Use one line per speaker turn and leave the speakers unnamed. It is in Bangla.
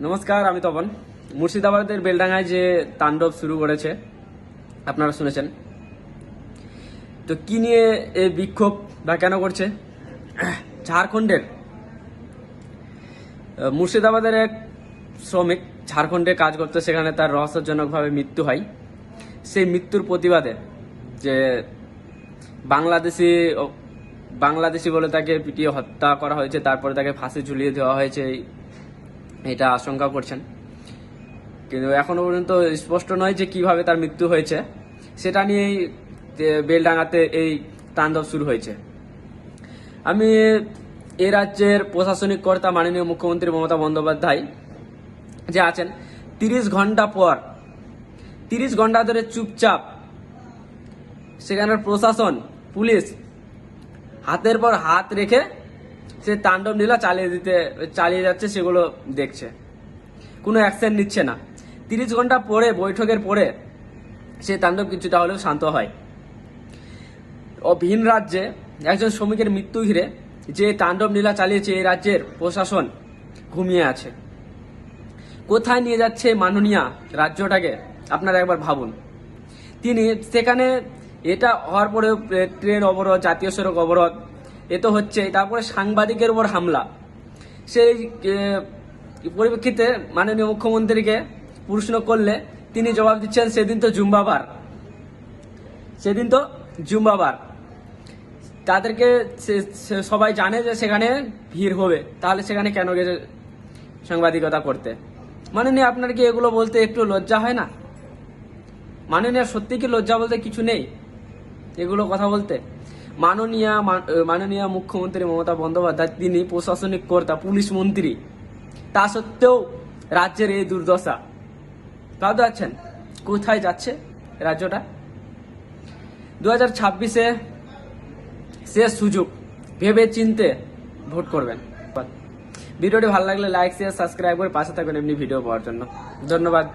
নমস্কার, আমি তপন। মুর্শিদাবাদের বেলডাঙ্গায় যে তাণ্ডব শুরু করেছে আপনারা শুনেছেন, তো কি নিয়ে এই বিক্ষোভ বা কেন করছে? ঝাড়খণ্ডের মুর্শিদাবাদের এক শ্রমিক ঝাড়খণ্ডে কাজ করতে, সেখানে তার রহস্যজনকভাবে মৃত্যু হয়। সেই মৃত্যুর প্রতিবাদে যে বাংলাদেশি বলে তাকে পিটিয়ে হত্যা করা হয়েছে, তারপরে তাকে ফাঁসি ঝুলিয়ে দেওয়া হয়েছে, এটা আশঙ্কা করছেন। কিন্তু এখনো পর্যন্ত স্পষ্ট নয় যে কিভাবে তার মৃত্যু হয়েছে। সেটা নিয়েই বেলডাঙ্গাতে এই তাণ্ডব শুরু হয়েছে। আমি এই রাজ্যের প্রশাসনিক কর্তা মাননীয় মুখ্যমন্ত্রী মমতা বন্দ্যোপাধ্যায় যে আছেন, 30 ঘন্টা ধরে চুপচাপ সেখানের প্রশাসন, পুলিশ হাতের পর হাত রেখে সে তাণ্ডব লীলা চালিয়ে যাচ্ছে, সেগুলো দেখছে, কোনো অ্যাকশন নিচ্ছে না। 30 ঘন্টা পরে, বৈঠকের পরে সে তাণ্ডব কিছুটা হলেও শান্ত হয়। ভিন রাজ্যে একজন শ্রমিকের মৃত্যু ঘিরে যে তাণ্ডব লীলা চালিয়েছে এই রাজ্যের প্রশাসন ঘুমিয়ে আছে। কোথায় নিয়ে যাচ্ছে মাননীয়া রাজ্যটাকে আপনারা একবার ভাবুন। তিনি সেখানে এটা হওয়ার পরে ট্রেন অবরোধ, জাতীয় সড়ক অবরোধ এ তো হচ্ছে, তারপরে সাংবাদিকের উপর হামলা। সেই পরিপ্রেক্ষিতে মাননীয় মুখ্যমন্ত্রীকে প্রশ্ন করলে তিনি জবাব দিচ্ছেন, সেদিন তো জুম্বাবার। তাদেরকে সবাই জানে যে সেখানে ভিড় হবে, তাহলে সেখানে কেন গেছে সাংবাদিকতা করতে? মাননীয়, আপনার কি এগুলো বলতে একটু লজ্জা হয় না? মাননীয়, সত্যি কি লজ্জা বলতে কিছু নেই এগুলো কথা বলতে? মাননীয় মুখ্যমন্ত্রী মমতা বন্দ্যোপাধ্যায়, তিনি প্রশাসনিক কর্তা, পুলিশ মন্ত্রী, তা সত্ত্বেও রাজ্যের এই দুর্দশা। ভাবতে পারছেন কোথায় যাচ্ছে রাজ্যটা? 2026-এ শেষ সুযোগ, ভেবে চিনতে ভোট করবেন। ভিডিওটি ভালো লাগলে লাইক, শেয়ার, সাবস্ক্রাইব করে পাশে থাকবেন এমনি ভিডিও পাওয়ার জন্য। ধন্যবাদ।